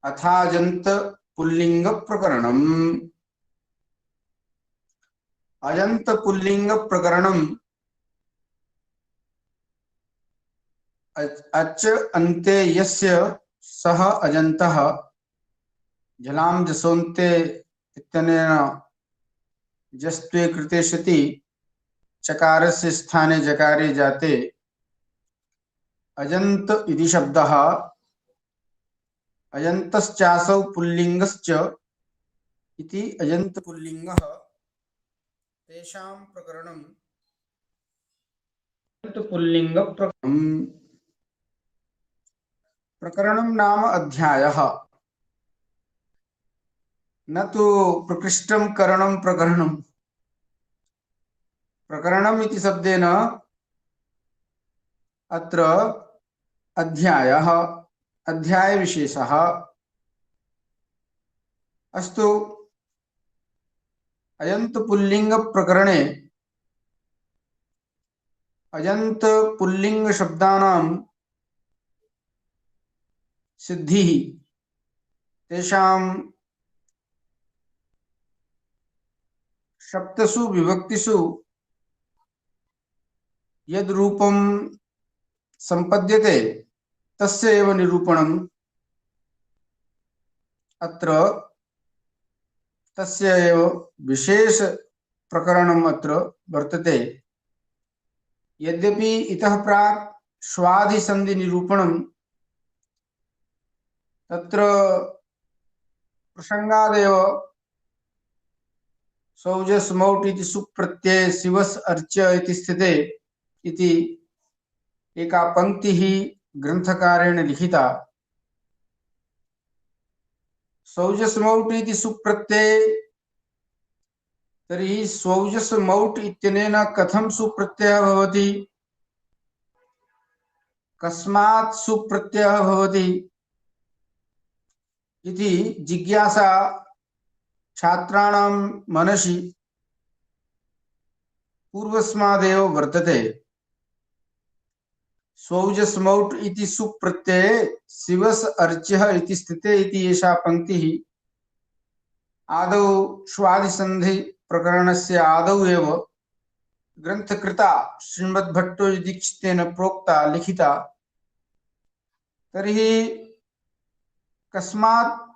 अथाजंत pulling प्रकरणम। अजंत pulling प्रकरणम अच अन्ते यस्य सः अजन्तः झलां जसोन्ते इत्यनेन जस्त्वे कृते सति चकारस्य स्थाने जकारे जाते अजन्त इति शब्दः। अजन्तश्चासौ पुल्लिङ्गश्च इति अजन्त पुल्लिङ्गः तेषां प्रकरणम् अजन्त पुल्लिङ्ग प्रकरणम्। प्रकरणं नाम अध्यायः, न तु प्रकृष्टं करणं प्रकरणम्। प्रकरणम् इति शब्देन अत्र अध्यायः, अध्यायविशेषः। अस्तु, अजन्त पुल्लिंग प्रकरणे अजन्त पुल्लिंग शब्दानां सिद्धिः, तेषां सप्तसु विभक्तिषु यद् रूपं संपद्यते तस्य एव निरूपणम् अत्र, तस्य एव विशेष प्रकरणम् अत्र वर्तते। यद्यपि इतः प्राक् स्वादिसन्धि निरूपणं तत्र प्रसंगादेव सौजस मौट इति सुप्रत्यय शिवस अर्च इति स्थिते इति एका पंक्तिः ग्रंथकारेण लिखिता। सौजस मौट इति सुप्रत्यय, तर्हि सौजस मौट इत्यनेन कथं सुप्रत्ययः भवति, कस्मात् सुप्रत्ययः भवति इति जिज्ञासा छात्राणां मनसि पूर्वस्मादेव वर्तते। सौजस मौट इति सुप्रत्यये शिवस अर्च्यः इति स्थिते इति एषा पंक्तिः आदौ स्वादिसन्धि प्रकरणस्य आदौ एव ग्रंथकृता श्रीमद्भट्टोजीदीक्षितेन प्रोक्ता लिखिता। तर्हि कस्मात्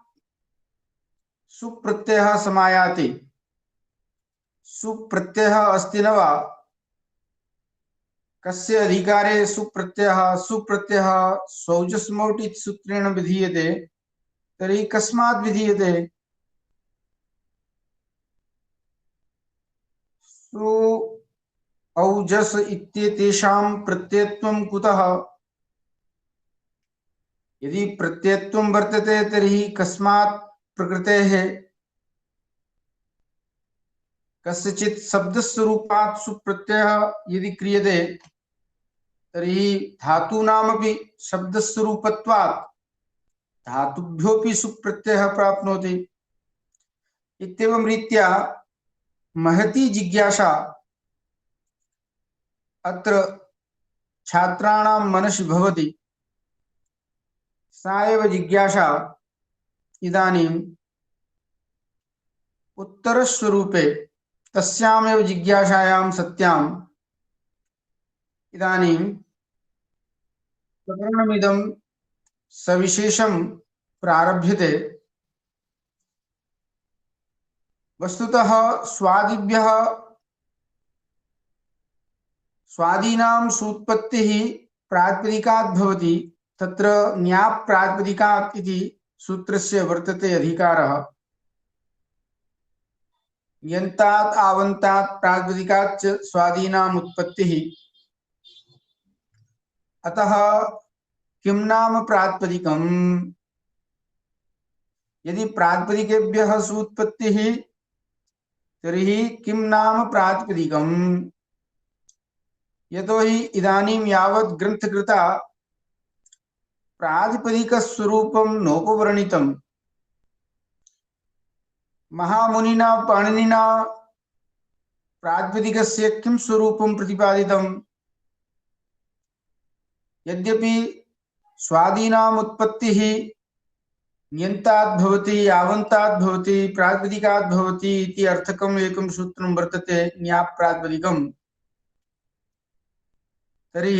सुप्रत्ययः समायाति, सुप्रत्ययः अस्ति न वा, कस्य अधिकारे सुप्रत्ययः, सुप्रत्ययः सौजस मौट इति सूत्रेण विधीयते, तर्हि कस्मात् विधीयते। सु औजस इत्येतेषां प्रत्ययत्वं कुतः, यदि प्रत्ययत्वं वर्तते तर्हि कस्मात् प्रकृतेः कस्यचित् शब्दस्वरूपात् सुप्रत्ययः यदि क्रियते तर्हि धातूनामपि शब्दस्वरूपत्वात् धातुभ्योऽपि सुप्रत्ययः प्राप्नोति। इत्येवं रीत्या महती जिज्ञासा अत्र छात्राणां मनसि भवति। सा एव जिज्ञासा इदानीम् उत्तरस्वरूपे तस्यामेव जिज्ञासायां सत्याम् इदानीं प्रकरणमिदं सविशेषं प्रारभ्यते। वस्तुतः स्वादिभ्यः स्वादीनां सूत्पत्तिः प्रातिपदिकात् भवति। तत्र न्याप् प्रातिपदिकात् इति सूत्रस्य वर्तते अधिकारः। यन्तात् आवन्तात् प्रातिपदिकात् च स्वादीनाम् उत्पत्तिः। अतः किं नाम प्रातिपदिकम्, यदि प्रातिपदिकेभ्यः सूत्पत्तिः तर्हि किं नाम प्रातिपदिकम्। यतोहि इदानीं यावत् ग्रन्थकृता प्रातिपदिकस्वरूपं नोपवर्णितं। महामुनिना पाणिनिना प्रातिपदिकस्य किं स्वरूपं प्रतिपादितं, यद्यपि स्वादीनाम् उत्पत्तिः ण्यन्तात् भवति, यावन्तात् भवति, प्रातिपदिकात् भवति इति अर्थकम् एकं सूत्रं वर्तते ञाप्रातिपदिकम्। तर्हि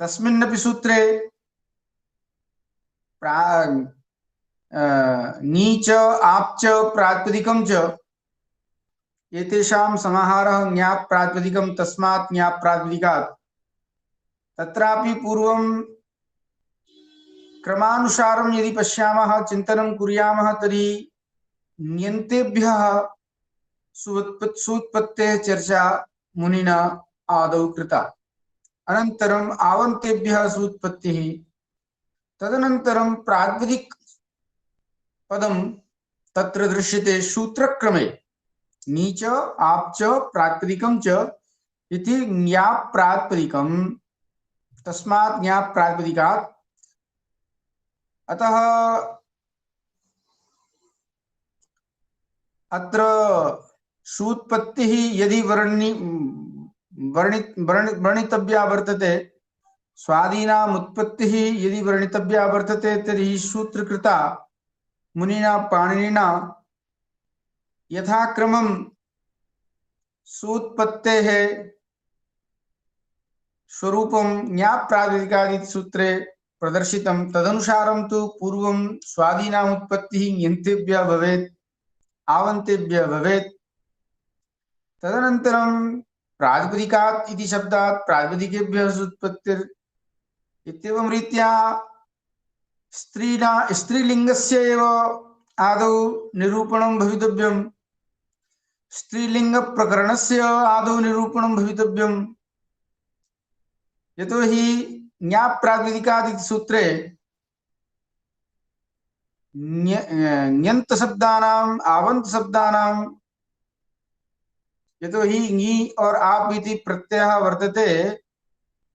तस्मिन्नपि सूत्रे नीच आप्च प्रातिपदिकं च एतेषां समाहारः ञाप्रातिपदिकं, तस्मात् ञाप्रातिपदिकात्। तत्रापि पूर्वं क्रमानुसारं यदि पश्यामः, चिन्तनं कुर्यामः, तर्हि ण्यन्तेभ्यः सूत्पत्तेः चर्चा मुनिना आदौ कृता, अनन्तरम् आवन्तेभ्यः सूत्पत्तिः, तदनन्तरं प्रातिपदिक पदं तत्र दृश्यते सूत्रक्रमे नीच आप्च प्रातिपदिकं च इति ञाप्रातिपदिकं, तस्मात् ञाप्रातिपदिकात्। अतः अत्र सूत्पत्तिः यदि वर्णितव्या वर्तते, स्वादीनाम् उत्पत्तिः यदि वर्णितव्या वर्तते, तर्हि सूत्रकृता मुनिना पाणिनिना यथाक्रमं सूत्पत्तेः स्वरूपं ञाप्रातिपदिकादिति सूत्रे प्रदर्शितं। तदनुसारं तु पूर्वं स्वादीनाम् उत्पत्तिः ञन्तेभ्यः भवेत्, आवन्तेभ्यः भवेत्, तदनन्तरं प्रातिपदिकात् इति शब्दात् प्रातिपदिकेभ्यः सूत्पत्तिर् इत्येवं रीत्या स्त्रीलिङ्गस्य एव आदौ निरूपणं भवितव्यं, स्त्रीलिङ्गप्रकरणस्य आदौ निरूपणं भवितव्यं। यतोहि ञाप्रातिपदिकादिति सूत्रे ञन्त शब्दानाम्, आवन्त शब्दानां, यतोहि ङी और आप इति प्रत्ययः वर्तते,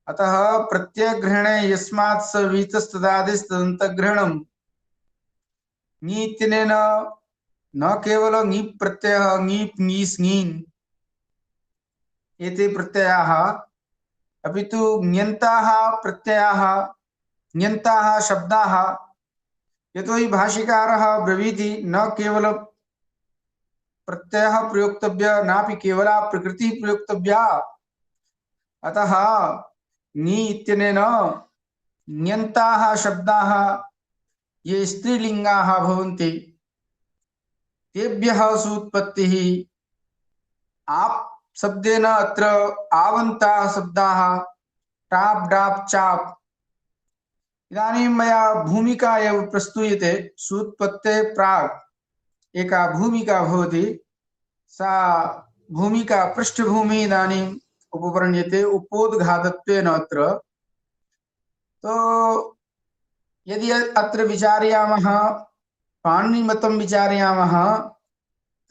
अतः प्रत्ययग्रहणे यस्मात् स वीतस्तदादिस्तदन्तग्रहणं ङी इत्यनेन न केवल ङी प्रत्ययः ङीप् ङीस् ङीन् एते प्रत्ययाः, अपि तु ञन्ताः प्रत्ययाः, ञन्ताः शब्दाः। यतोहि भाष्यकारः ब्रवीति न केवल प्रत्ययः प्रयोक्तव्यः, नापि केवला प्रकृतिः प्रयोक्तव्या। अतः ङी इत्यनेन ञन्ताः शब्दाः ये स्त्रीलिङ्गाः भवन्ति तेभ्यः सूत्पत्तिः। आप शब्देन अत्र आवन्ताः शब्दाः टाप् डाप् चाप्। इदानीं मया भूमिका एव प्रस्तूयते। सूत्पत्तेः प्राक् एका भूमिका भवति, सा भूमिका पृष्ठभूमिः इदानीम् उपवर्ण्यते उपोद्घातत्वेन अत्र। तो यदि अत्र विचारयामः, पाणिनिमतं विचारयामः,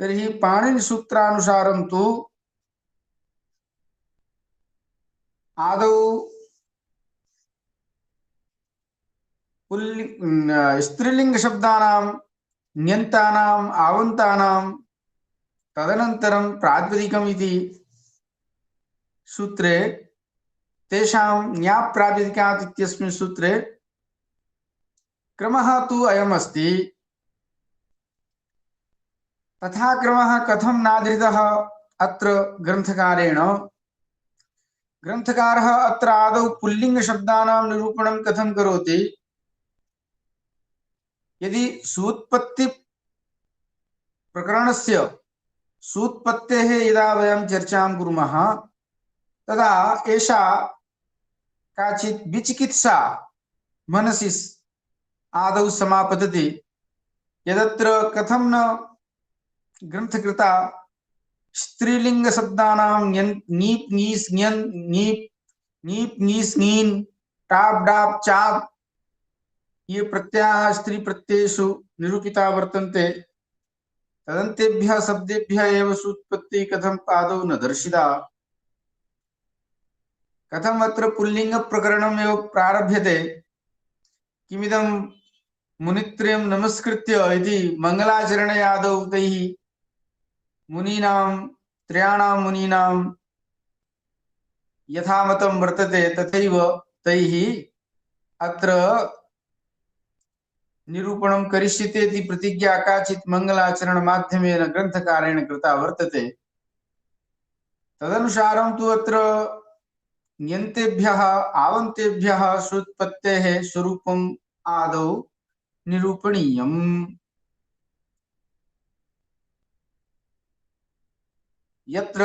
तर्हि पाणिनिसूत्रानुसारं तु आदौ स्त्रीलिङ्गशब्दानां, ण्यन्तानाम्, आवन्तानां, तदनन्तरं प्रातिपदिकम् इति सूत्रे तेषां ञाप्रातिपदिकात् इत्यस्मिन् सूत्रे क्रमः तु अयमस्ति। तथा क्रमः कथं नाधृतः अत्र ग्रन्थकारेण? ग्रन्थकारः अत्र आदौ पुल्लिङ्गशब्दानां निरूपणं कथं करोति? यदि सूत्पत्ति प्रकरणस्य सूत्पत्तेः यदा वयं चर्चां कुर्मः, तदा एषा काचित् विचिकित्सा मनसि आदौ समापतति, यदत्र कथं न ग्रन्थकृता स्त्रीलिङ्गशब्दानां ङीप् ङीस् ङन् ङीप् ङीस् ङीन् टाप् डाप् चाप् ये प्रत्ययाः स्त्री प्रत्ययेषु निरूपिता वर्तन्ते, तदन्तेभ्यः शब्देभ्यः एव सूत्पत्तिः कथं आदौ न दर्शिता? कथम अत्र पुल्लिंग प्रकरणम् एव प्रारभ्यते? किमिदं मुनित्रयं नमस्कृत्य इति मंगलाचरणे आदौ तैः मुनीनां, त्रयाणां मुनीनां यथामतं वर्तते तथैव तैः अत्र निरूपणं करिष्यते इति प्रतिज्ञा काचित् मंगलाचरण माध्यमेन ग्रंथकारेण कृता वर्तते। तदनुसारं तु अत्र ण्यन्तेभ्यः आवन्तेभ्यः सुत्पत्तेः स्वरूपम् आदौ निरूपणीयम्। यत्र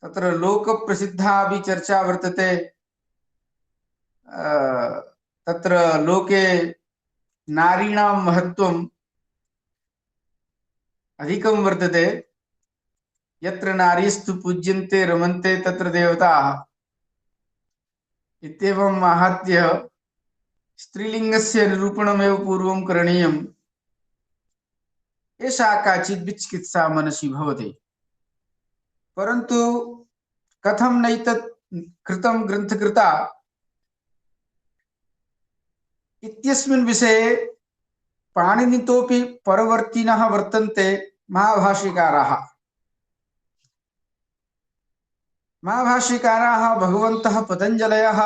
तत्र लोक प्रसिद्धा भी चर्चा वर्तते। तत्र लोके नारीणां महत्त्वम् अधिकं वर्तते। यत्र नारीस्तु पूज्यन्ते रमन्ते तत्र देवताः इत्येवम् आहत्य स्त्रीलिङ्गस्य निरूपणमेव पूर्वं करणीयम्। एषा काचित् विचिकित्सा मनसि भवति। परन्तु कथं नैतत् कृतं ग्रन्थकृता इत्यस्मिन् विषये पाणिनितोपि परवर्तिनः वर्तन्ते महाभाष्यकाराः। महाभाष्यकाराः भगवन्तः पतञ्जलयः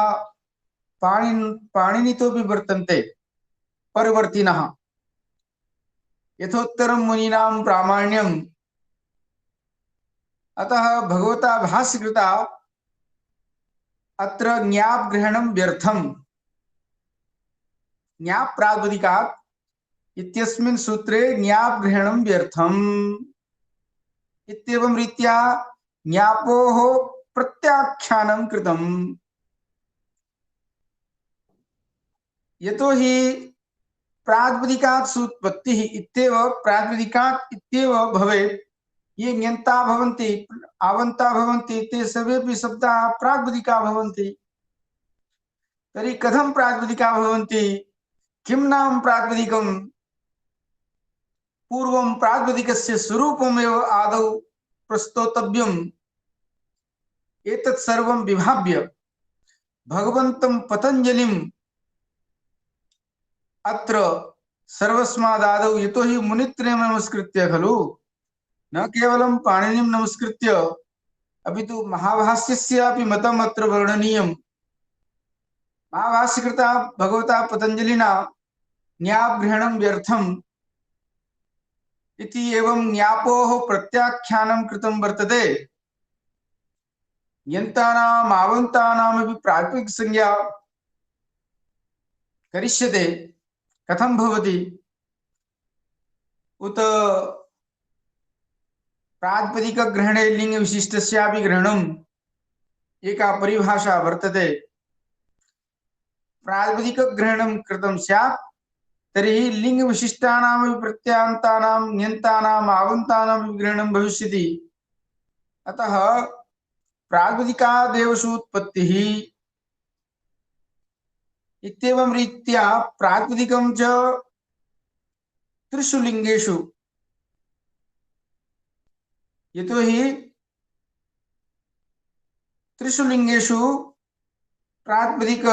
पाणिनितोपि वर्तन्ते परवर्तिनः। यथोत्तरं मुनीनां प्रामाण्यम्। अतः भगवता भाष्यकृता अत्र ज्ञापग्रहणं व्यर्थम्। ज्ञाप प्रातिपदिकात् इत्यस्मिन् सूत्रे ज्ञापग्रहणं व्यर्थम् इत्येवं रीत्या ज्ञापोः प्रत्याख्यानं कृतम्। यतो हि प्रातिपदिकात् सुत्पत्तिः इत्येव प्रातिपदिकात् इत्येव भवेत्। ये ण्यन्ता भवन्ति आवन्ता भवन्ति ते सर्वेपि शब्दाः प्रातिपदिका भवन्ति। तर्हि कथं प्रातिपदिका भवन्ति? किं नाम प्रातिपदिकम्? पूर्वं प्रातिपदिकस्य स्वरूपमेव आदौ प्रस्तोतव्यम्। एतत् सर्वं विभाव्य भगवन्तं पतञ्जलिम् अत्र सर्वस्मादादौ, यतो हि मुनित्रयं नमस्कृत्य खलु, न केवलं पाणिनिं नमस्कृत्य अपि तु महाभाष्यस्यापि मतम् अत्र वर्णनीयम्। महाभाष्यकृता भगवता पतञ्जलिना ज्ञापग्रहणं व्यर्थम् इति एवं ज्ञापोः प्रत्याख्यानं कृतं वर्तते। ण्यन्तानाम् आवन्तानामपि प्रातिपदिकसंज्ञा करिष्यते। कथं भवति? उत प्रातिपदिकग्रहणे लिङ्गविशिष्टस्यापि ग्रहणम् एका परिभाषा वर्तते। प्रातिपदिकग्रहणं कृतं स्यात् तर्हि लिङ्गविशिष्टानामपि प्रत्यान्तानां ण्यन्तानाम् आवन्तानामपि ग्रहणं भविष्यति। अतः प्रातिपदिकादेव सूत्पत्तिः इत्येवं रीत्या प्रातिपदिकं च त्रिषु लिङ्गेषु, यतो हि त्रिषु लिङ्गेषु प्रातिपदिक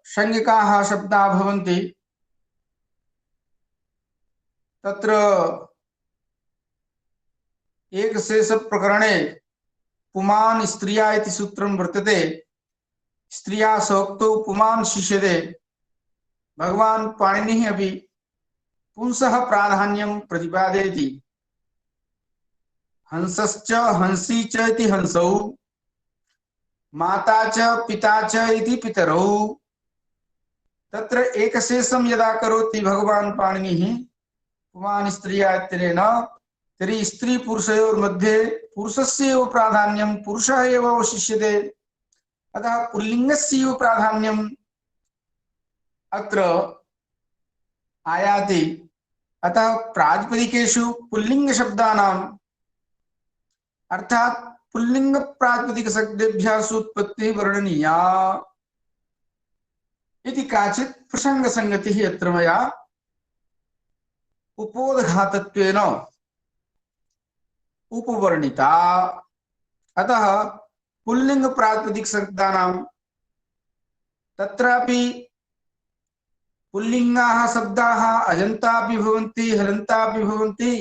संज्ञकाः शब्दाः भवन्ति। तत्र एकशेष प्रकरणे पुमान् स्त्रिया इति सूत्रं वर्तते। स्त्रिया सोक्तौ पुमान् शिष्यते। भगवान् पाणिनिः अपि पुंसः प्राधान्यं प्रतिपादयति। हंसश्च हंसी च इति हंसौ, माता च पिता च इति पितरौ। तत्र एकशेषं यदा करोति भगवान् पाणिनिः पुमान् स्त्रिया इत्यनेन, तर्हि स्त्री पुरुषयोर्मध्ये पुरुषस्यैव प्राधान्यं, पुरुषः एव अवशिष्यते। अतः पुल्लिङ्गस्यैव प्राधान्यम् अत्र आयाति। अतः प्रातिपदिकेषु पुल्लिङ्गशब्दानाम् अर्थात् पुल्लिङ्ग प्रातिपदिकशब्देभ्यः सूत्पत्तिः वर्णनीया इति काचित् प्रसङ्गसङ्गतिः अत्र मया उपोद्घातत्वेन उपवर्णिता। अतः पुल्लिङ्ग प्रातिपदिकशब्दानां तत्रापि पुल्लिङ्गाः शब्दाः अजन्तापि भवन्ति हलन्तापि भवन्ति।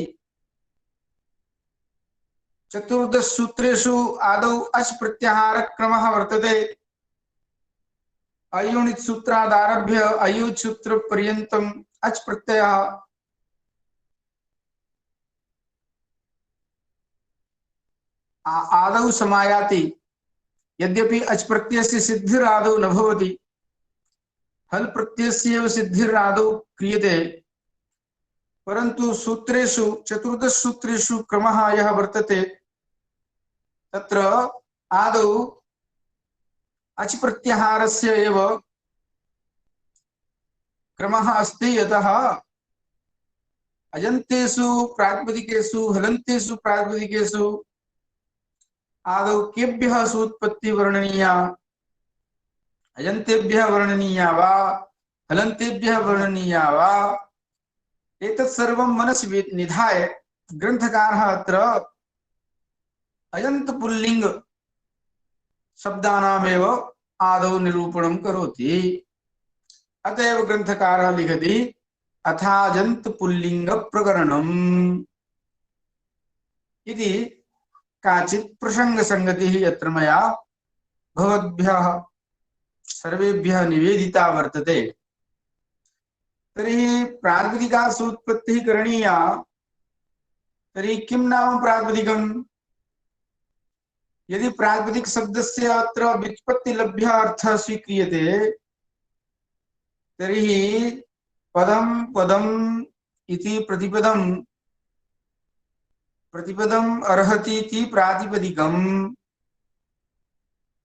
चतुर्दश सूत्रेषु आदौ अच् प्रत्याहार क्रमः वर्तते। अयुणित सूत्रादारभ्य अयुच् सूत्र पर्यन्तम् अच् प्रत्ययः आदौ समायाति। यद्यपि अच् प्रत्ययस्य सिद्धिरादौ न भवति, हल् प्रत्ययस्य सिद्धिरादौ क्रियते, परन्तु सूत्रेषु चतुर्दश सूत्रेषु क्रमः यः वर्तते तत्र आदौ अच् प्रत्याहारस्य एव क्रमः अस्ति। यतः अजन्तेषु प्रातिपदिकेषु हलन्तेषु प्रातिपदिकेषु आदौ केभ्यः सूत्पत्ति वर्णनीया, अजन्तेभ्यः वर्णनीया वा हलन्तेभ्यः वर्णनीया वा, एतत् सर्वं मनसि निधाय ग्रन्थकारः अत्र अजन्त पुल्लिंग शब्दानामेव आदौ निरूपणं करोति। अतएव ग्रन्थकारः लिखति अथाजन्त पुल्लिंग प्रकरणम् इति काचित् प्रसंग संगतिः अत्र मया भवद्भ्यः सर्वेभ्यः निवेदिता वर्तते। तर्हि प्रातिपदिका सूत्पत्तिः करणीया। तर्हि किं नाम प्रातिपदिकम्? यदि प्रातिपदिक शब्दस्य अत्र व्युत्पत्तिलभ्यः अर्थः स्वीक्रियते तर्हि पदं पदम् इति प्रतिपदम् प्रतिपदम् अर्हति इति प्रातिपदिकम्।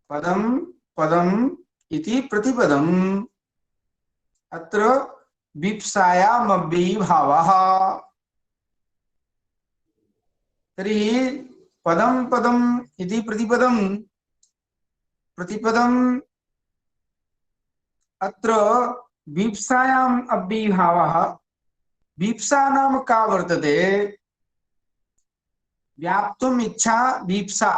पदं पदम् इति प्रतिपदम् अत्र विप्सायाम् अव्ययीभावः। तर्हि पदं पदम् इति प्रतिपदम् प्रतिपदम् अत्र वीप्सायाम् अव्ययीभावः। वीप्सा नाम का वर्तते? व्याप्तुम् इच्छा वीप्सा।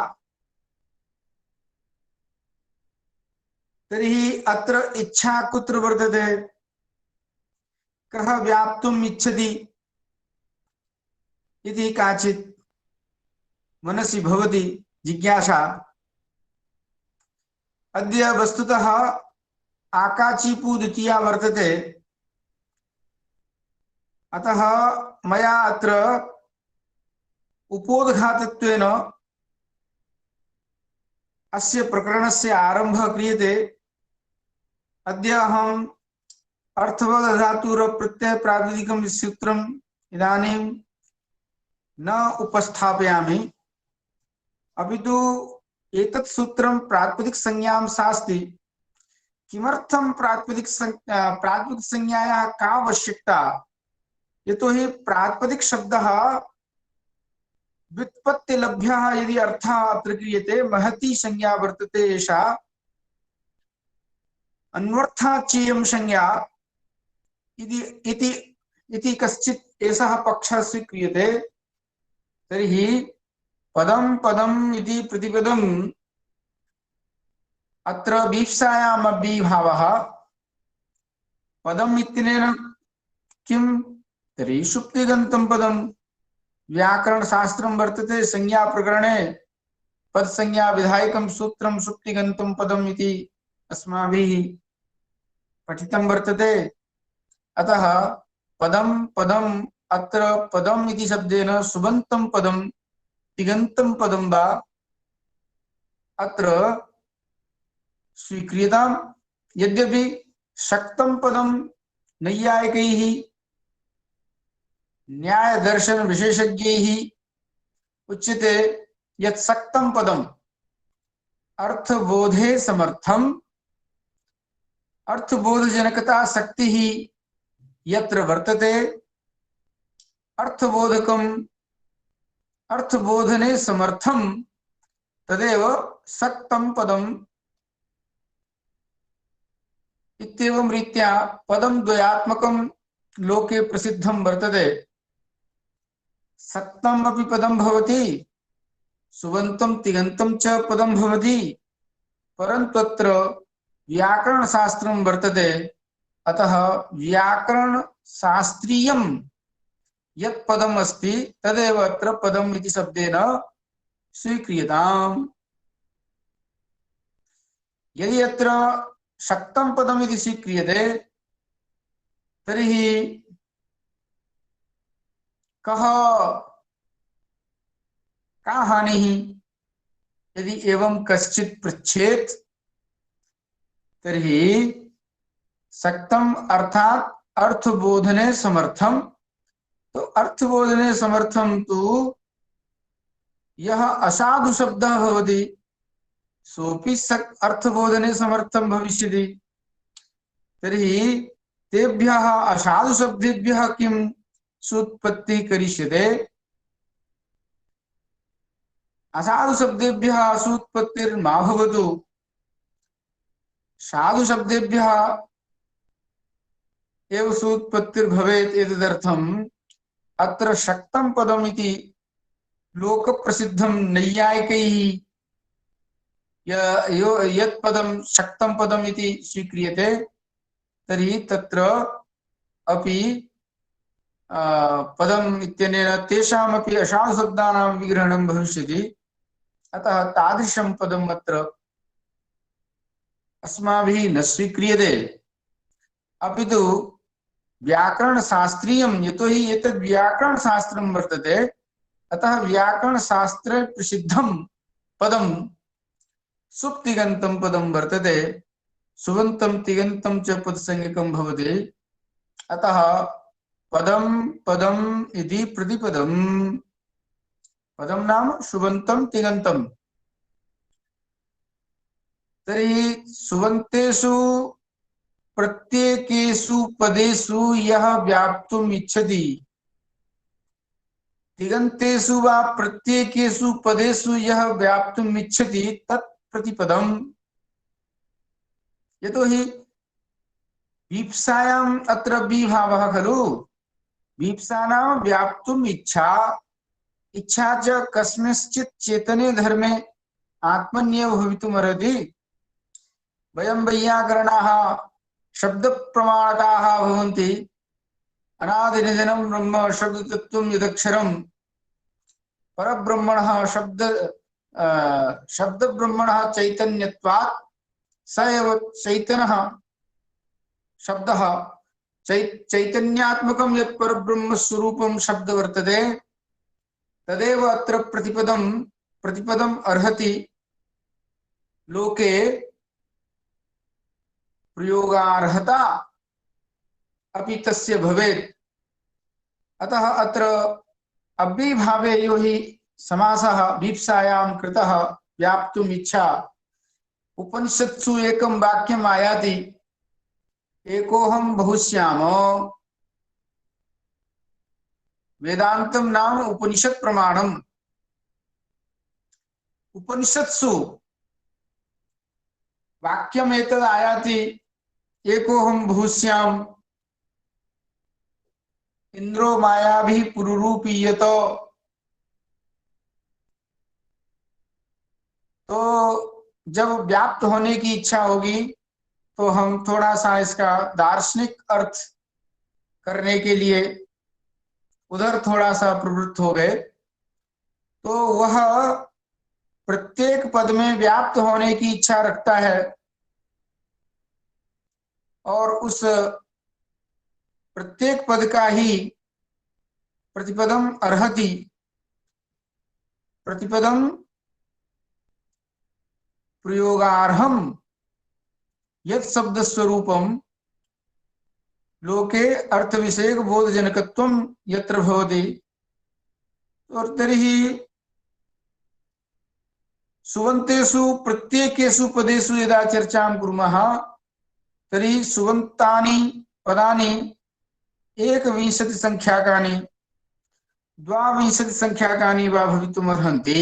तर्हि अत्र इच्छा कुत्र वर्तते? कः व्याप्तुम् इच्छति इति काचित् मनसि भवति जिज्ञासा। अद्य वस्तुतः आकाचीपू द्वितीया वर्तते, अतः मया अत्र उपोद्घातत्वेन अस्य प्रकरणस्य आरम्भः क्रियते। अद्य अहम् अर्थवदधातुरप्रत्यय प्रातिपदिकं सूत्रम् इदानीं न उपस्थापयामि, अपितु एतत् सूत्रं प्रातिपदिक संज्ञां शास्ति। किमर्थं प्रातिपदिक संज्ञायाः का आवश्यकता? यतोहि प्रातिपदिक शब्दः व्युत्पत्तिलभ्यः यदि अर्थः अत्र क्रियते महती संज्ञा वर्तते एषा। अन्वर्थाच्येयं संज्ञा इति कश्चित् एषः पक्षः स्वीक्रियते। तर्हि पदं पदम् इति प्रतिपदम् अत्र वीप्सायाम् अव्ययीभावः। पदम् इत्यनेन किं? तर्हि सुप्तिगन्तं पदम्। व्याकरण शास्त्रं वर्तते संज्ञा प्रकरणे पद संज्ञा विधायकं सूत्रं सुप्तिगन्तं पदम् इति अस्माभिः पठितं वर्तते। अतः पदं पदम् अत्र पदम् इति शब्देन सुबन्तं पदं तिङन्तं पदं वा अत्र स्वीक्रियताम्। यद्यपि शक्तं पदं नैयायिकैः न्याय दर्शन विशेषज्ञैः उच्यते यत् सक्तं पदम् अर्थबोधे समर्थम्। अर्थबोधजनकता शक्तिः यत्र वर्तते अर्थबोधकम् अर्थबोधने समर्थं तदेव सक्तं पदम्। इत्येवं रीत्या पदं द्वयात्मकं लोके प्रसिद्धं वर्तते। सक्तम् अपि पदं भवति, सुबन्तं तिङन्तं च पदं भवति, परन्तु अत्र व्याकरण शास्त्रं वर्तते। अतः व्याकरण शास्त्रीयं यत् पदम् अस्ति तदेव अत्र पदम् इति शब्देन स्वीक्रियताम्। यदि अत्र शक्तं पदम् इति स्वीक्रियते तर्हि कः का हानिः? यदि एवं कश्चित् पृच्छेत् तर्हि सक्तम अर्थात अर्थबोधने समर्थम। तो अर्थबोधने समर्थम तो यह असाधु शब्दः भवति, सोऽपि अर्थबोधने समर्थम भविष्यति। तर्हि तेभ्यः असाधु शब्देभ्यः किं सुत्पत्तिः करिष्यते? असाधु शब्देभ्यः सुत्पत्तिर्मा भवतु, साधु शब्देभ्यः एव सुत्पत्तिर्भवेत्। एतदर्थम् अत्र शक्तं पदमिति लोकप्रसिद्धं नैयायिकैः यत् पदं शक्तं पदम् इति स्वीक्रियते तर्हि तत्र अपि पदम् इत्यनेन तेषामपि असाधुशब्दानां विग्रहणं भविष्यति। अतः तादृशं पदम् अत्र अस्माभिः न स्वीक्रियते, अपितु व्याकरणशास्त्रीयं, यतोहि एतद् व्याकरणशास्त्रं वर्तते, अतः व्याकरणशास्त्रे प्रसिद्धं पदं सुप्तिगन्तं पदं वर्तते। सुबन्तं तिगन्तं च पदसंज्ञकं भवति। अतः पदं पदम् इति प्रतिपदं, पदं नाम सुबन्तं तिगन्तं। तर्हि सुबन्तेषु प्रत्येकेषु पदेषु यः व्याप्तुम् इच्छति, तिगन्तेषु वा प्रत्येकेषु पदेषु यः व्याप्तुम् इच्छति तत् प्रतिपदम्। यतोहि वीप्सायाम् अत्र विभावः खलु। वीप्सा नाम व्याप्तुम् इच्छा, इच्छा च कस्मिंश्चित् चेतने धर्मे आत्मन्येव भवितुमर्हति। वयं वैयाकरणाः शब्दप्रमाणकाः भवन्ति। अनादिनिधनं ब्रह्म शब्दतत्त्वं यदक्षरं परब्रह्मणः शब्दब्रह्मणः चैतन्यत्वात् स एव चैतन्यः शब्दः। चैतन्यात्मकं यत् परब्रह्म स्वरूपं शब्द वर्तते तदेव अत्र प्रतिपदम् अर्हति। लोके प्रयोगार्हता अपि तस्य भवेत्। अतः अत्र अव्ययीभावे यो हि समासः वीप्सायां कृतः व्याप्तुम् इच्छा। उपनिषत्सु एकं वाक्यम् आयाति, एकोऽहं बहुश्याम। वेदांतं नाम उपनिषत् प्रमाणम्। उपनिषत्सु वाक्यम् एतद् आयाति, एकोऽहं बहुश्याम इंद्रो मायाभिः पुरुरूपीयत। तो जब व्याप्त होने की इच्छा होगी तो हम थोड़ा सा इसका दार्शनिक अर्थ करने के लिए उधर थोड़ा सा प्रवृत्त हो गए, तो वह प्रत्येक पद में व्याप्त होने की इच्छा रखता है और उस प्रत्येक पद का ही प्रतिपदम अर्हति। प्रतिपदम प्रयोगार्हम यत् शब्द स्वरूपम लोके अर्थ विषयक बोधजनकत्वं यत्र भवति। और तर्हि सुबन्तेषु प्रत्येकेषु पदेषु यदा चर्चां कुर्मः तर्हि सुबन्तानि पदानि 21 संख्याकानि 22 संख्याकानि वा भवितुमर्हन्ति।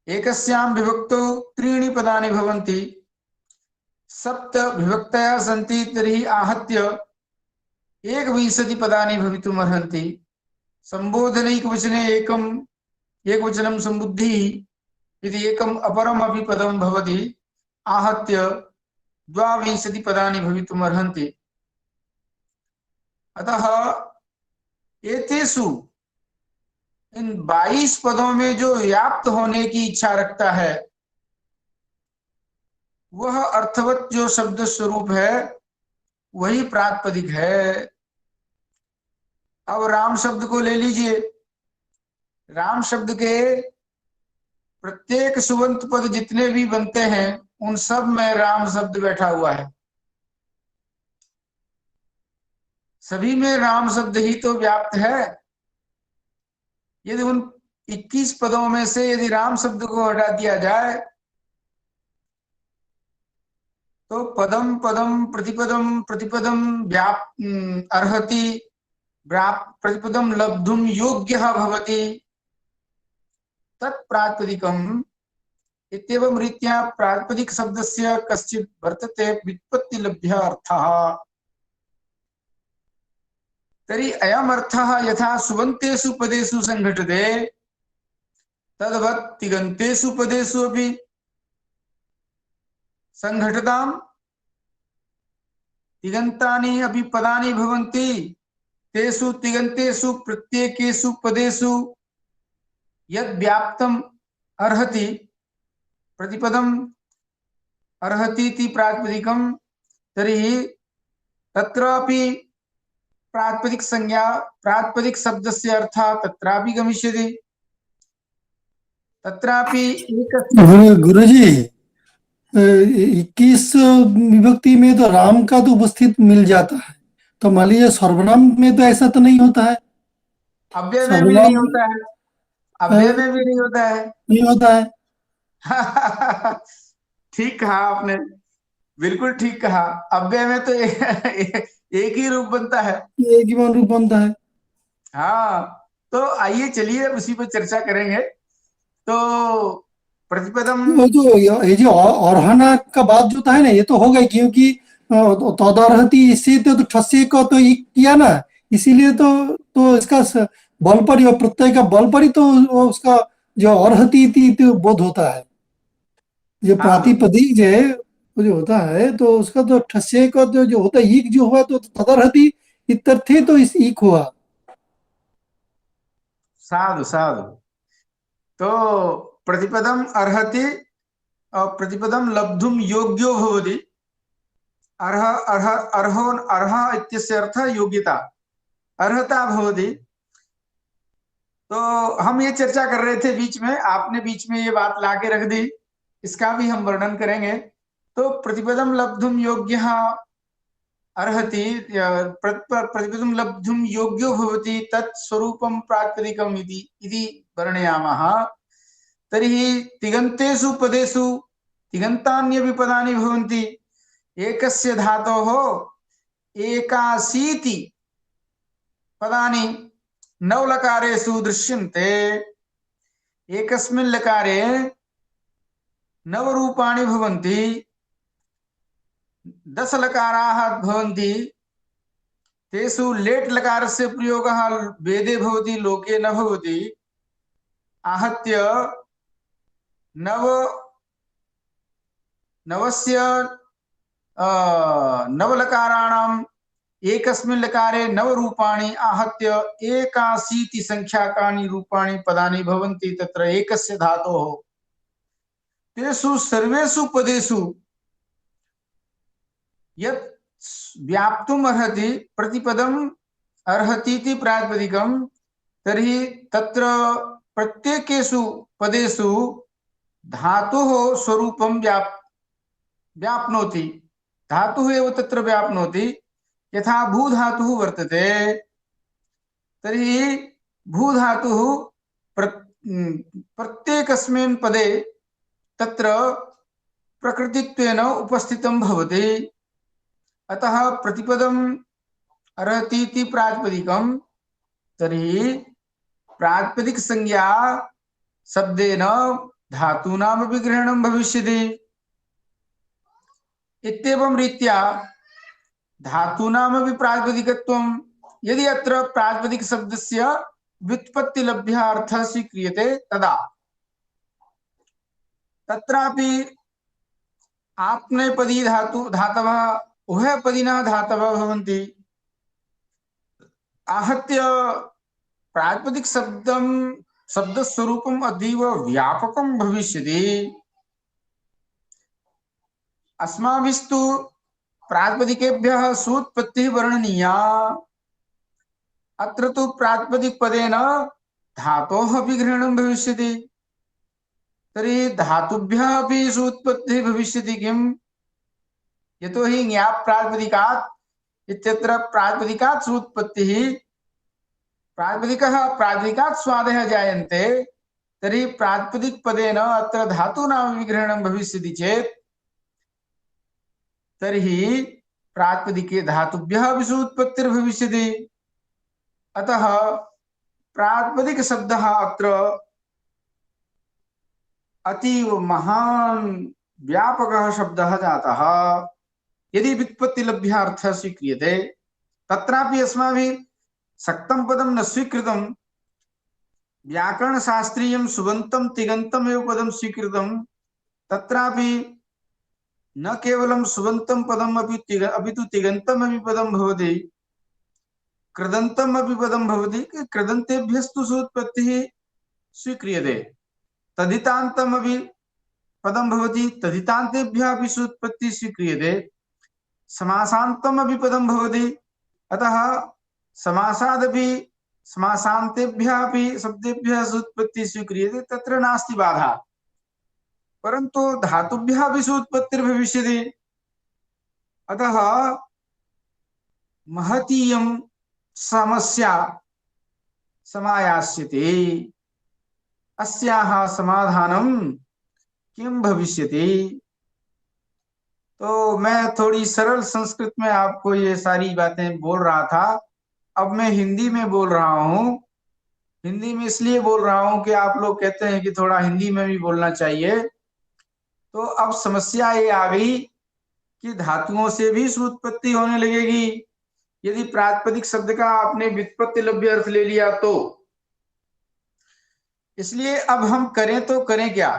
एकस्यां विभक्तौ 3 पदानि भवन्ति, 7 विभक्तयः सन्ति, तर्हि आहत्य 21 पदानि भवितुमर्हन्ति। संबोधनैकवचने एकवचनं सम्बुद्धिः इति एकम् अपरमपि पदं भवति, आहत्य 22 पदानि भवितुमर्हन्ति। अतः एतेषु इन 22 पदों में जो व्याप्त होने की इच्छा रखता है वह अर्थवत जो शब्द स्वरूप है वही प्रातिपदिक है। अब राम शब्द को ले लीजिए। राम शब्द के प्रत्येक सुबंत पद जितने भी बनते हैं उन सब में राम शब्द बैठा हुआ है। सभी में राम शब्द ही तो व्याप्त है। यदि उन 21 पदों में से यदि राम शब्द को हटा दिया जाए तो पदम पदम प्रतिपदम प्रतिपदम अर्हति प्रतिपदम लब्धुम योग्यः भवति तत्प्रातिपदिकम् इत्येवं रीत्या प्रातिपदिक शब्दस्य कश्चित् वर्तते व्युत्पत्तिलभ्यः अर्थः। तर्हि अयम् अर्थः यथा सुबन्तेषु पदेषु संघटते तद्वत् तिङन्तेषु पदेषु अपि संघटताम्। तिङन्तानि अपि पदानि भवन्ति तेषु तिङन्तेषु प्रत्येकेषु पदेषु यद् व्याप्तम् अर्हति प्रतिपदम् अर्हति इति प्रातिपदिकम् तर्हि तत्रापि प्रातिपदिक संज्ञा प्रातिपदिक शब्दस्य अर्थः तत्रापि गमिष्यति। तत्रापि गुरुजी 21 विभक्ति में तो राम का तो उपस्थित मिल जाता है, तो मान लीजिए सर्वनाम में तो ऐसा तो नहीं होता है। अव्यय में भी नहीं होता है। अव्यय में भी नहीं होता है। नहीं होता है। ठीक कहा आपने, बिल्कुल ठीक कहा। अव्यय में तो एक ही रूप बनता है। एक ही रूप बनता है। हाँ, तो आइए चलिए उसी पर चर्चा करेंगे। तो प्रतिपदम वो जो ये जो औरहना का बात जो था ना, ये तो हो गई क्योंकि तदर्हति इससे तो ठस्से को तो किया ना, इसीलिए तो इसका बल पर या प्रत्यय का बल पर ही तो उसका जो अर्हति तो बोध होता है। जो हाँ, प्रातिपदिक जो है वो जो होता है तो उसका तो ठस्से का तो जो होता है ईक जो हुआ तो तदर्हति इत्यर्थे तो इस ईक हुआ। साधु साधु। तो प्रतिपदम अर्हति और प्रतिपदम लब्धुम योग्यो भवति। अर्ह अर्ह अर्हो अर्ह इत्यस्य अर्थः योग्यता, अर्हता भवति। तो हम ये चर्चा कर रहे थे, बीच में आपने बीच में ये बात लाके रख दी, इसका भी हम वर्णन करेंगे। तो प्रतिपदम लब्धुम योग्यः अर्हति प्रतिपदम लब्धुम योग्यो भवति तत् स्वरूपं प्रातिपदिकम् इति वर्णयामः। तर्हि तिङन्तेषु पदेषु तिङन्तान्यपि पदानि भवन्ति। एकस्य धातोः एकाशीति पदानि नवलकारेषु दृश्यन्ते। एकस्मिन् लकारे नवरूपाणि भवन्ति। 10 लकाराः भवन्ति। तेषु लेट् लकारस्य प्रयोगः वेदे भवति, लोके न भवति। आहत्य नवस्य नवलकाराणाम् एकस्मिन् लकारे नवरूपाणि आहत्य 81 संख्याकानि रूपाणि पदानि भवन्ति। तत्र एकस्य धातोः तेषु सर्वेषु पदेषु यत् व्याप्तुम् अर्हति प्रतिपदम् अर्हति इति प्रातिपदिकम्। तर्हि तत्र प्रत्येकेषु पदेषु धातुः स्वरूपं व्याप्नोति। धातुः एव तत्र व्याप्नोति। यथा भूधातुः वर्तते, तर्हि भूधातुः प्रत्येकस्मिन् पदे तत्र प्रकृतित्वेन उपस्थितं भवति। अतः प्रतिपदम् अर्हति इति प्रातिपदिकम्। तर्हि प्रातिपदिक संज्ञा शब्देन धातूनामपि ग्रहणं भविष्यति। इत्येवं रीत्या धातूनामपि प्रातिपदिकत्वं यदि अत्र प्रातिपदिक शब्दस्य व्युत्पत्तिलभ्यः अर्थः स्वीक्रियते तदा तत्रापि आत्मनेपदी धातवः उभयपदिनः धातवः भवन्ति। आहत्य प्रातिपदिक शब्द स्वरूपम अतीव व्यापकम भविष्यति। अस्माभिस्तु प्रातिपदिकेभ्यः सूत्पत्तिः वर्णनीया। अत्र तु प्रातिपदिक पदेन धातोः अपि ग्रहणं भविष्यति। तर्हि धातुभ्यः अपि सूत्पत्तिः भविष्यति किम्? यतोहि ज्ञाप् प्रातिपदिकात् इत्यत्र प्रातिपदिकात् सूत्पत्तिः, प्रातिपदिकः प्रातिपदिकात् स्वादयः जायन्ते, तर्हि प्रातिपदिक पदेन अत्र धातूनां विग्रहणं भविष्यति चेत् तर्हि प्रातिपदिके धातुभ्यः अपि सूत्पत्तिर्भविष्यति। अतः प्रातिपदिक शब्दः अत्र अतीव महान् व्यापकः शब्दः जातः। यदि व्युत्पत्तिलभ्यार्थः स्वीक्रियते तत्रापि अस्माभिः सक्तं पदं न स्वीकृतं, व्याकरणशास्त्रीयं सुबन्तं तिङन्तं एव पदं स्वीकृतं। तत्रापि न केवलं सुबन्तं पदम् अपि तु तिङन्तम् अपि पदं भवति, कृदन्तम् अपि पदं भवति। कृदन्तेभ्यस्तु सूत्पत्तिः स्वीक्रियते। तदितान्तम् अपि पदं भवति, तदितान्तेभ्यः अपि सूत्पत्तिः स्वीक्रियते। समासान्तम् अपि पदं भवति, अतः समासादपि समासान्तेभ्यः अपि शब्देभ्यः सूत्पत्तिः स्वीक्रियते, तत्र नास्ति बाधा। परन्तु धातुभ्यः अपि सूत्पत्तिर्भविष्यति। अतः महतीयं समस्या समायास्यते। अस्याः समाधानं किं भविष्यति? तो मैं थोड़ी सरल संस्कृत में आपको ये सारी बातें बोल रहा था। अब मैं हिंदी में बोल रहा हूँ। हिंदी में इसलिए बोल रहा हूँ कि आप लोग कहते हैं कि थोड़ा हिंदी में भी बोलना चाहिए। तो अब समस्या ये आ गई कि धातुओं से भी सूत्पत्ति होने लगेगी। यदि प्रातिपदिक शब्द का आपने व्युत्पत्ति लभ्य अर्थ ले लिया तो इसलिए अब हम करें तो करें क्या?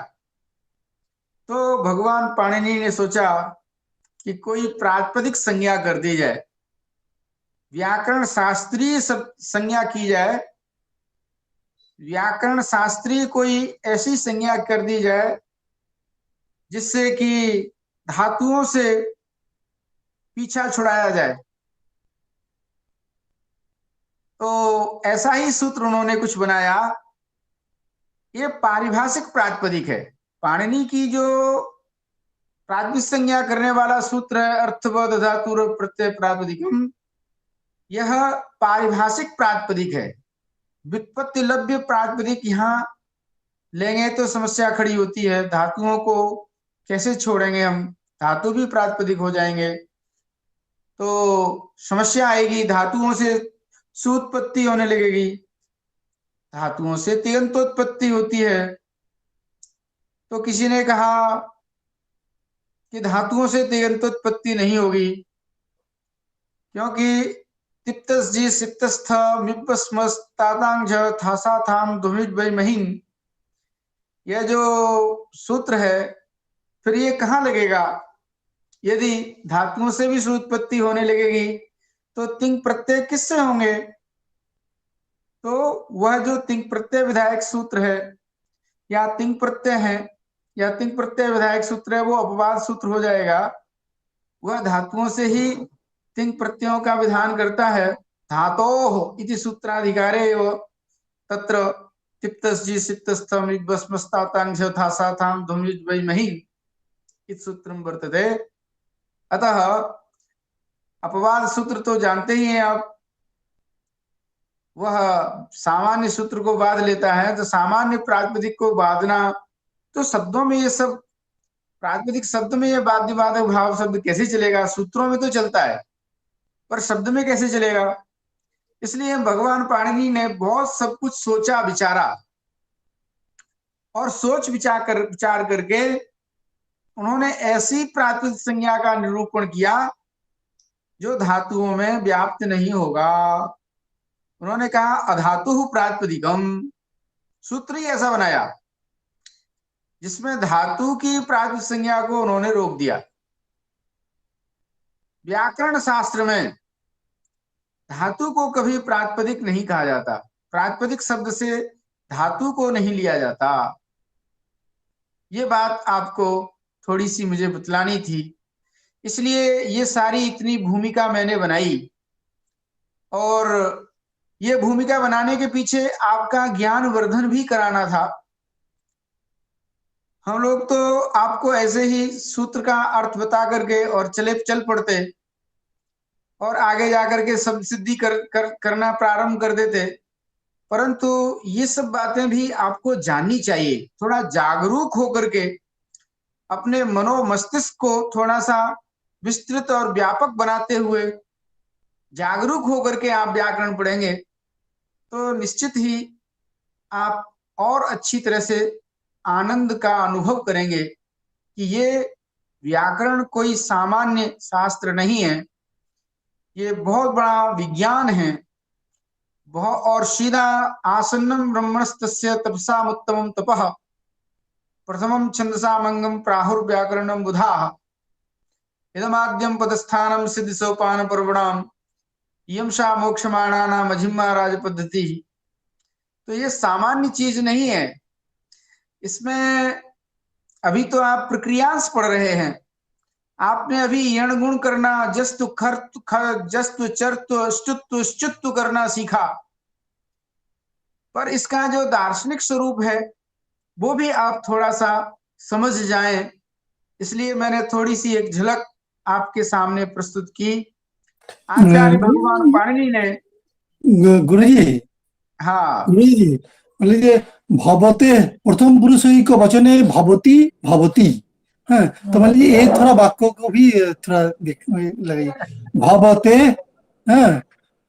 तो भगवान पाणिनि ने सोचा कि कोई प्रातिपदिक संज्ञा कर दी जाए, व्याकरण शास्त्रीय संज्ञा की जाए। व्याकरण शास्त्रीय कोई ऐसी संज्ञा कर दी जाए जिससे कि धातुओं से पीछा छुड़ाया जाए। तो ऐसा ही सूत्र उन्होंने कुछ बनाया। ये पारिभाषिक प्रातिपदिक है। पाणिनि की जो प्रातिपदिक संज्ञा करने वाला सूत्र है अर्थवद धातुर प्रत्यय प्रातिपदिकम, यह पारिभाषिक प्रातिपदिक है। व्युत्पत्ति लभ्य प्रातिपदिक यहाँ लेंगे तो समस्या खड़ी होती है। धातुओं को कैसे छोड़ेंगे हम? धातु भी प्रातिपदिक हो जाएंगे तो समस्या आएगी। धातुओं से सूत्पत्ति होने लगेगी, धातुओं से तिङन्तोत्पत्ति होती है। तो किसी ने कहा कि धातुओं से तिङन्तोत्पत्ति नहीं होगी, क्योंकि तिप्तस जी सिप्तस्थ मिप्पस्मस् तातांग झ थासा थाम धुमिट वै महीन, यह जो सूत्र है फिर ये कहाँ लगेगा? यदि धातुओं से भी सूत्पत्ति होने लगेगी तो तिंग प्रत्यय किससे होंगे? तो वह जो तिंग प्रत्यय विधायक सूत्र है या तिंग प्रत्यय है या तिंग प्रत्यय विधायक सूत्र है वो अपवाद सूत्र हो जाएगा। वह धातुओं से ही तिंग प्रत्ययों का विधान करता है। धातोः इति सूत्राधिकारे एव तत्र तिप्तस्जि सिप्तस्थम इद्भस्मस्तातांग झ थासाथाम धुमिज वै महीन इति सूत्रम वर्तते। अतः अपवाद सूत्र तो जानते ही हैं आप, वह सामान्य सूत्र को बाध लेता है। तो सामान्य प्रातिपदिक को बाधना, तो शब्दों में ये सब प्रातिपदिक शब्द में ये बाध्य बाधक भाव शब्द कैसे चलेगा? सूत्रों में तो चलता है पर शब्द में कैसे चलेगा? इसलिए भगवान पाणिनि ने बहुत सब कुछ सोचा विचारा और सोच विचार करके उन्होंने ऐसी प्रातिपदिक संज्ञा का निरूपण किया जो धातुओं में व्याप्त नहीं होगा। उन्होंने कहा अधातु प्रातिपदिकम, सूत्र ही ऐसा बनाया जिसमें धातु की प्रातिपदिक संज्ञा को उन्होंने रोक दिया। व्याकरण शास्त्र में धातु को कभी प्रातिपदिक नहीं कहा जाता। प्रातिपदिक शब्द से धातु को नहीं लिया जाता। ये बात आपको थोड़ी सी मुझे बतलानी थी, इसलिए ये सारी इतनी भूमिका मैंने बनाई। और ये भूमिका बनाने के पीछे आपका ज्ञान वर्धन भी कराना था। हम लोग तो आपको ऐसे ही सूत्र का अर्थ बता करके और चल पड़ते और आगे जाकर के सब सिद्धि करना प्रारंभ कर देते, परंतु ये सब बातें भी आपको जाननी चाहिए। थोड़ा जागरूक होकर के अपने मनो मस्तिष्क को थोड़ा सा विस्तृत और व्यापक बनाते हुए जागरूक होकर के आप व्याकरण पढ़ेंगे तो निश्चित ही आप और अच्छी तरह से आनंद का अनुभव करेंगे कि ये व्याकरण कोई सामान्य शास्त्र नहीं है, ये बहुत बड़ा विज्ञान है। बहुत और सीधा आसन्नम ब्रह्मणस्तस्य तपसा उत्तमम तपः प्रथमम छंदसा मंगम प्राहुर्व्याकरणम बुधाः इदमाद्यम पदस्थानम सिद्ध सोपान पर्वणाम यमशा मोक्षमाणा नाम अजिम्मा राज पद्धति। तो ये सामान्य चीज नहीं है। इसमें अभी तो आप प्रक्रियांश पढ़ रहे हैं। आपने अभी यण गुण करना, जस्तु खर्त जस्तु चर्तु ष्टुत्व श्चुत्व करना सीखा, पर इसका जो दार्शनिक स्वरूप है वो भी आप थोड़ा सा समझ जाएं, इसलिए मैंने थोड़ी सी एक झलक आपके सामने प्रस्तुत की। आचार्य भगवान पाणिनि ने गुरुजी, हाँ गुरुजी बोले जे भवते प्रथम पुरुष एक वचने भवती भवती। हाँ, तो मान लीजिए ये थोड़ा वाक्य को भी थोड़ा देख लगाइए। भवते, हाँ,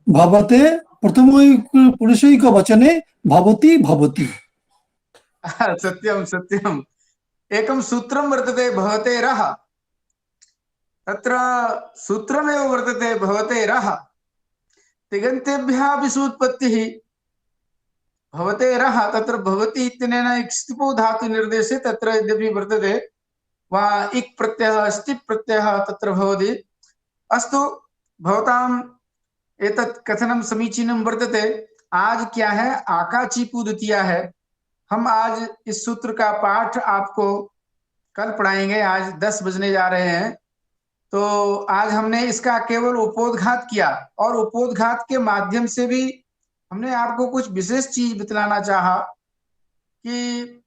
भवते प्रथम पुरुष एक वचने भवती भवती। सत्यम सत्यम। एकम सूत्रम वर्तते भवतेरः, तत्र सूत्रमेव वर्तते भवतेरः। तिङन्तेभ्यः विसूत्पत्तिः भवतेरः, तत्र भवति इत्यनेन इक्स्तिपो धातु निर्देशे तत्र यद्यपि वर्तते वा इक् प्रत्ययः अस्ति प्रत्ययः तत्र भवति। अस्तु, भवताम् एतत् कथनं समीचीनं वर्तते। आज क्या है, आकाचीपू द्वितीया है। हम आज इस सूत्र का पाठ आपको कल पढ़ाएंगे, आज 10 बजने जा रहे हैं। तो आज हमने इसका केवल उपोद्घात किया और उपोद्घात के माध्यम से भी हमने आपको कुछ विशेष चीज बतलाना चाहा कि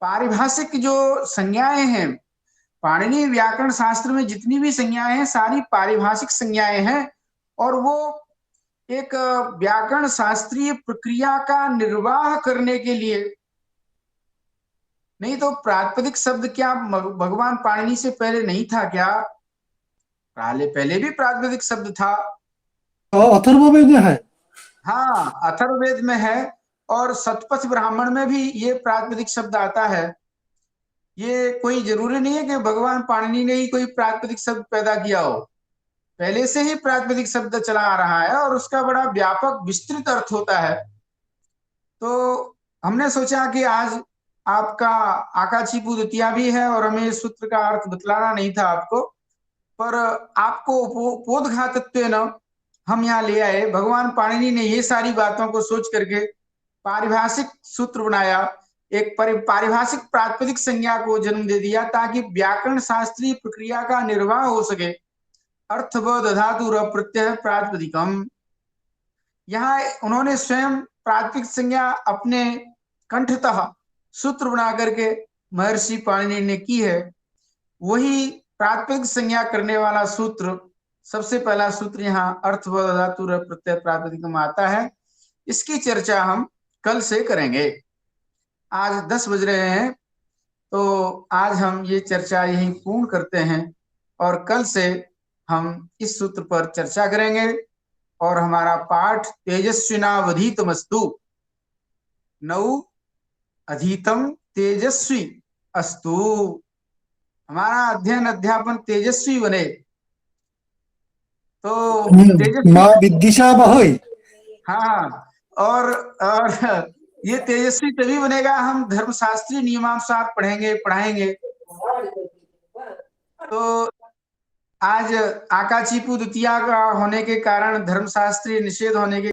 पारिभाषिक जो संज्ञाएं हैं, पाणिनि व्याकरण शास्त्र में जितनी भी संज्ञाएं हैं सारी पारिभाषिक संज्ञाएं हैं, और वो एक व्याकरण शास्त्रीय प्रक्रिया का निर्वाह करने के लिए। नहीं तो प्रातिपदिक शब्द क्या भगवान पाणिनि से पहले नहीं था क्या? पहले भी प्रातिपदिक शब्द था। अथर्ववेद में है। हाँ, अथर्ववेद में है और शतपथ ब्राह्मण में भी ये प्रातिपदिक शब्द आता है। ये कोई जरूरी नहीं है कि भगवान पाणिनि ने ही कोई प्रातिपदिक शब्द पैदा किया हो, पहले से ही प्रातिपदिक शब्द चला आ रहा है और उसका बड़ा व्यापक विस्तृत अर्थ होता है। तो हमने सोचा कि आज आपका आकाचीपू द्वितीया भी है और हमें इस सूत्र का अर्थ बतलाना नहीं था आपको, पर आपको उपोद्घातत्वेन हम यहाँ ले आए। भगवान पाणिनि ने ये सारी बातों को सोच करके पारिभाषिक सूत्र बनाया, एक पारिभाषिक प्रातिपदिक संज्ञा को जन्म दे दिया ताकि व्याकरण शास्त्रीय प्रक्रिया का निर्वाह हो सके। अर्थवद धातु प्रत्यय प्रातिपदिकम, यहाँ उन्होंने स्वयं प्रातिपदिक संज्ञा अपने कंठतः सूत्र बना करके महर्षि पाणिनि ने की है। वही प्रातिपदिक संज्ञा करने वाला सूत्र, सबसे पहला सूत्र यहाँ अर्थवद धातु प्रत्यय प्रातिपदिकम आता है। इसकी चर्चा हम कल से करेंगे। आज 10 बज रहे हैं, तो आज हम ये चर्चा यहीं पूर्ण करते हैं और कल से हम इस सूत्र पर चर्चा करेंगे और हमारा पाठ तेजस्विनावधीतमस्तु, नौ अधीतम तेजस्वी अस्तु। हमारा अध्ययन अध्यापन तेजस्वी बने। तो तेजस्वी, माँ विदिशा बहोई। हाँ, और ये तेजस्वी तभी बनेगा हम धर्मशास्त्रीय नियमानुसार पढ़ाएंगे। तो आज आकाचीपू द्वितीया का होने के कारण, धर्मशास्त्रीय निषेध होने के